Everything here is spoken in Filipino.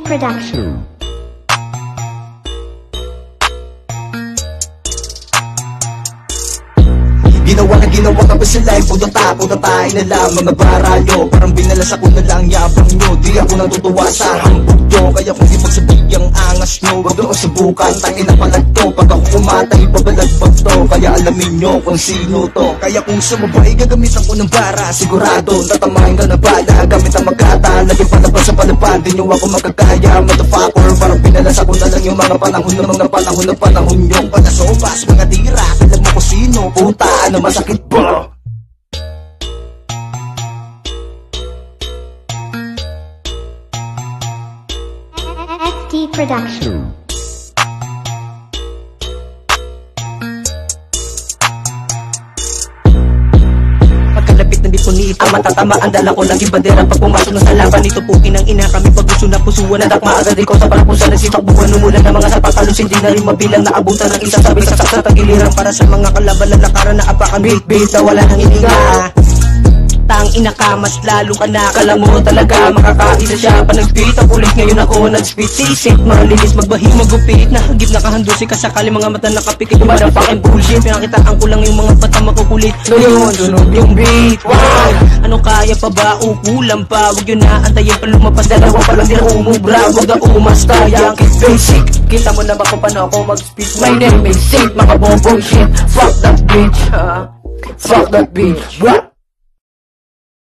Production. Ginawa ka pa sa live, pudatahin na lang mga baralyo. Parang binalas ako na lang yabang nyo. Di ako natutuwa sa hambog nyo. Kaya kung di magsabihyang angas nyo, wag doon subukan, tangin na palag to. Pag ako kumatay, babalagbag to. Kaya alamin nyo kung sino to. Kaya kung sumabay, gagamitan ko ng bara. Sigurado, tatamahin ka na bala. Gamit ang magkata, laging palabas sa palapad. Di nyo ako magkakaya, motherfucker. Parang binalas ako na lang yung mga panahon nyong panasobas, mga tira. Alam mo ko sino, puta, ano masakit ba? XT Production. Pagkalapit ng dipunita, matatamaan dala ko lang yung bandera. Pag pumasok na sa laban, ito pukin ang ina kami. Pag gusto na pusuan, nadakma agad ikaw sa parapusan. Nagsitakbuhan numulan ng mga sapakalos, hindi na rin mabilang naabutan ng isa. Sabi saksak sa tagiliran para sa mga kalaban na lakaran na apakan. Beat na wala nang hininga. Tang ina ka, mas lalo ka na. Kala mo talaga makakaisa siya. Pa nag-beat ang ulit, ngayon ako nag-spit. Sisip, malinis, magbahing, magupit. Nahagip, nakahandusi ka sakali mga mata nakapikit. Yung motherfucking bullshit, pinakitaan ko lang yung mga bata makukulit. Ngayon, sunod yung beat. Wow! Ano kaya pa ba? Kulang pa. Huwag yun na antayin pa lumabas. Dalawa pa lang din umubra. Huwag na umasta. Yang basic. Kita mo na ba kung paano ako mag-spit? My name is Saint, mga bullshit. Fuck that bitch. Fuck that bitch. What?